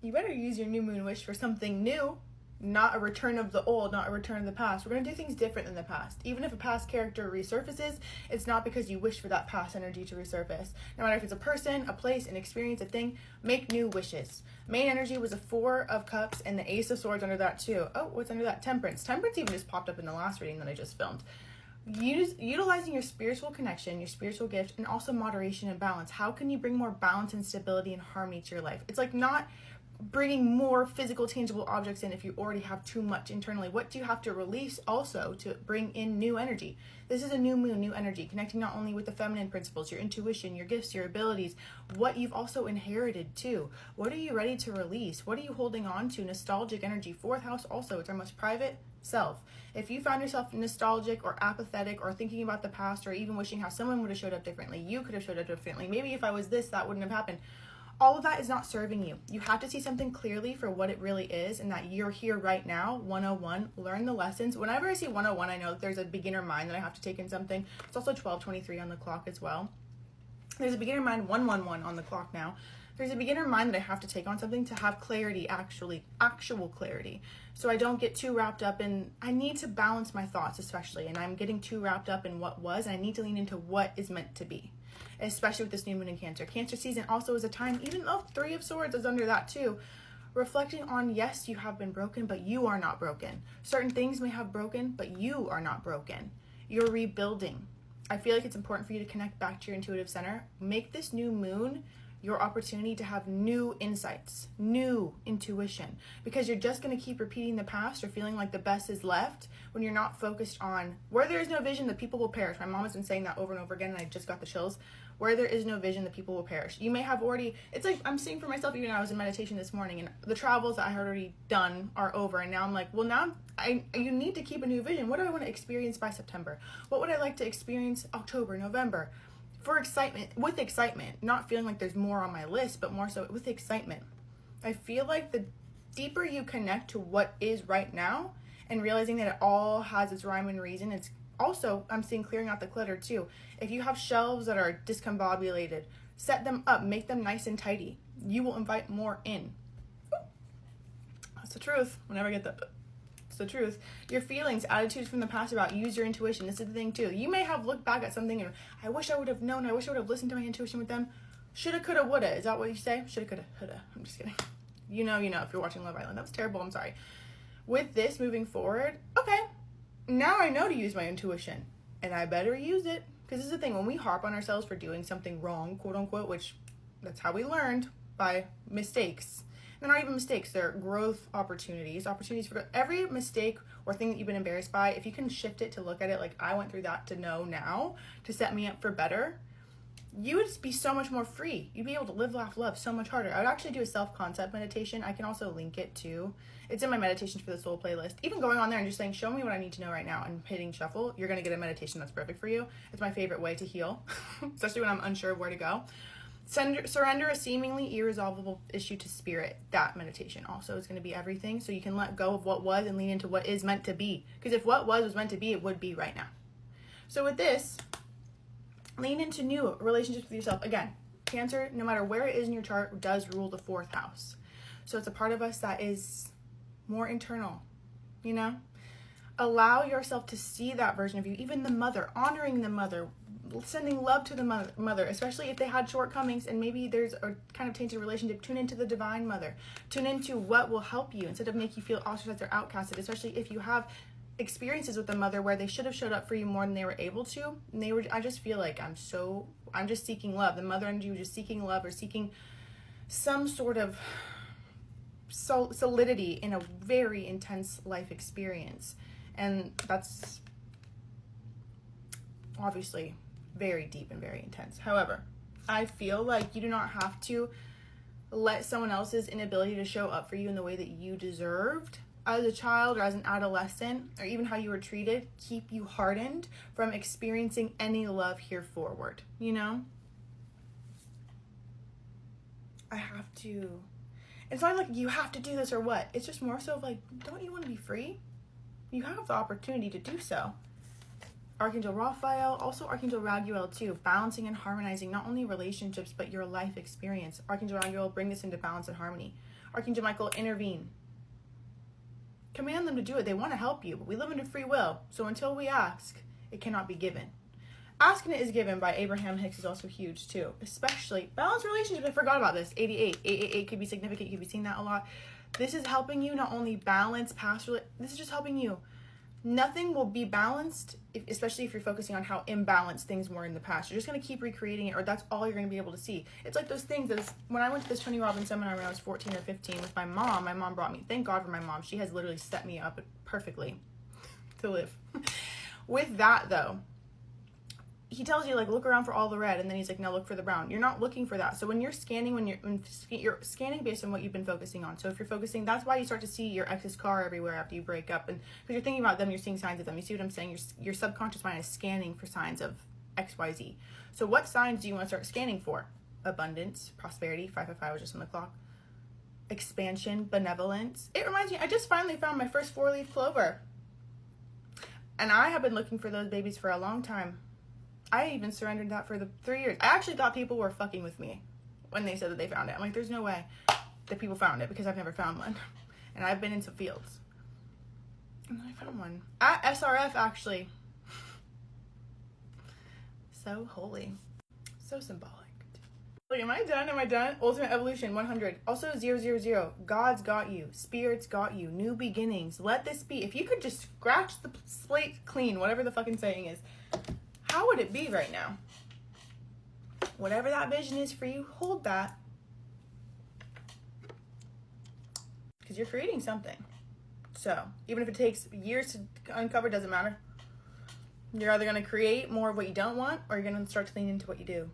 you better use your new moon wish for something new, not a return of the old, not a return of the past. We're going to do things different than the past. Even if a past character resurfaces, it's not because you wish for that past energy to resurface. No matter if it's a person, a place, an experience, a thing, make new wishes. Main energy was a 4 of Cups and the Ace of Swords under that too. Oh, what's under that? Temperance. Temperance even just popped up in the last reading that I just filmed. Utilizing your spiritual connection, your spiritual gift, and also moderation and balance. How can you bring more balance and stability and harmony to your life? It's like not bringing more physical, tangible objects in if you already have too much internally. What do you have to release also to bring in new energy? This is a new moon, new energy, connecting not only with the feminine principles, your intuition, your gifts, your abilities, what you've also inherited too. What are you ready to release? What are you holding on to? Nostalgic energy. 4th house also, it's our most private self. If you found yourself nostalgic or apathetic or thinking about the past or even wishing how someone would have showed up differently, you could have showed up differently. Maybe if I was this, that wouldn't have happened. All of that is not serving you. You have to see something clearly for what it really is and that you're here right now. 101, learn the lessons. Whenever I see 101, I know that there's a beginner mind that I have to take in something. It's also 12:23 on the clock as well. There's a beginner mind 111 on the clock now. There's a beginner mind that I have to take on something to have clarity, actual clarity. So I don't get too wrapped up in, I need to balance my thoughts especially, and I'm getting too wrapped up in what was, and I need to lean into what is meant to be. Especially with this new moon in Cancer. Cancer season also is a time, even though 3 of Swords is under that too, reflecting on, yes, you have been broken, but you are not broken. Certain things may have broken, but you are not broken. You're rebuilding. I feel like it's important for you to connect back to your intuitive center. Make this new moon your opportunity to have new insights, new intuition, because you're just going to keep repeating the past or feeling like the best is left when you're not focused on where there is no vision, the people will perish. My mom has been saying that over and over again, and I just got the chills. Where there is no vision, the people will perish. You may have already, it's like I'm seeing for myself, even when I was in meditation this morning, and the travels that I had already done are over, and now I'm like, well, now you need to keep a new vision. What do I want to experience by September? What would I like to experience October, November? For excitement, with excitement, not feeling like there's more on my list, but more so with excitement. I feel like the deeper you connect to what is right now and realizing that it all has its rhyme and reason, it's also, I'm seeing clearing out the clutter too. If you have shelves that are discombobulated, set them up, make them nice and tidy. You will invite more in. That's the truth. Whenever I get that. It's the truth. Your feelings, attitudes from the past about use your intuition. This is the thing too. You may have looked back at something and I wish I would have known. I wish I would have listened to my intuition with them. Shoulda, coulda, woulda. Is that what you say? Shoulda, coulda, woulda. I'm just kidding. You know, if you're watching Love Island. That was terrible. I'm sorry. With this moving forward, okay, now I know to use my intuition and I better use it. Because this is the thing. When we harp on ourselves for doing something wrong, quote unquote, which that's how we learned by mistakes. They're not even mistakes, they're growth opportunities for every mistake or thing that you've been embarrassed by. If you can shift it to look at it like I went through that to know now, to set me up for better, you would be so much more free. You'd be able to live, laugh, love so much harder. I would actually do a self-concept meditation. I can also link it too. It's in my meditations for the soul playlist. Even going on there and just saying, show me what I need to know right now, and hitting shuffle, you're going to get a meditation that's perfect for you. It's my favorite way to heal, especially when I'm unsure of where to go. Surrender a seemingly irresolvable issue to spirit. That meditation also is going to be everything, so you can let go of what was and lean into what is meant to be. Because if what was meant to be, it would be right now. So with this, lean into new relationships with yourself. Again, Cancer, no matter where it is in your chart, does rule the 4th house. So it's a part of us that is more internal, Allow yourself to see that version of you, even the mother, honoring the mother, sending love to the mother, especially if they had shortcomings and maybe there's a kind of tainted relationship. Tune into the divine mother. Tune into what will help you instead of make you feel ostracized or outcasted, especially if you have experiences with the mother where they should have showed up for you more than they were able to. And I just feel like I'm just seeking love. The mother energy was just seeking love or seeking some sort of solidity in a very intense life experience. And that's obviously very deep and very intense. However, I feel like you do not have to let someone else's inability to show up for you in the way that you deserved as a child or as an adolescent, or even how you were treated, keep you hardened from experiencing any love here forward, I have to. It's not like you have to do this or what. It's just more so of like, don't you want to be free? You have the opportunity to do so. Archangel Raphael, also Archangel Raguel too, balancing and harmonizing not only relationships but your life experience. Archangel Raguel, bring this into balance and harmony. Archangel Michael, intervene. Command them to do it. They want to help you, but we live in a free will. So until we ask, it cannot be given. Asking It Is Given by Abraham Hicks is also huge too. Especially balanced relationships. I forgot about this. 88. 888 could be significant. You could be seeing that a lot. This is helping you not only balance past. This is just helping you. Nothing will be balanced, especially if you're focusing on how imbalanced things were in the past. You're just going to keep recreating it, or that's all you're going to be able to see. It's like those things. When I went to this Tony Robbins seminar when I was 14 or 15 with my mom brought me. Thank God for my mom. She has literally set me up perfectly to live. With that, though, he tells you, like, look around for all the red, and then he's like, now look for the brown. You're not looking for that. So when you're scanning, you're scanning based on what you've been focusing on. So if you're focusing, that's why you start to see your ex's car everywhere after you break up, and because you're thinking about them, you're seeing signs of them. You see what I'm saying? Your subconscious mind is scanning for signs of XYZ. So what signs do you want to start scanning for? Abundance, prosperity, 555 was just on the clock. Expansion, benevolence. It reminds me, I just finally found my first 4-leaf clover. And I have been looking for those babies for a long time. I even surrendered that for the 3 years. I actually thought people were fucking with me when they said that they found it. I'm like, there's no way that people found it, because I've never found one. And I've been in some fields. And then I found one. At SRF, actually. So holy. So symbolic. Like, am I done? Am I done? Ultimate Evolution, 100. Also, 000. God's got you. Spirits got you. New beginnings. Let this be. If you could just scratch the slate clean, whatever the fucking saying is, how would it be right now? Whatever that vision is for you, hold that. Because you're creating something. So, even if it takes years to uncover, doesn't matter. You're either going to create more of what you don't want, or you're going to start to lean into what you do.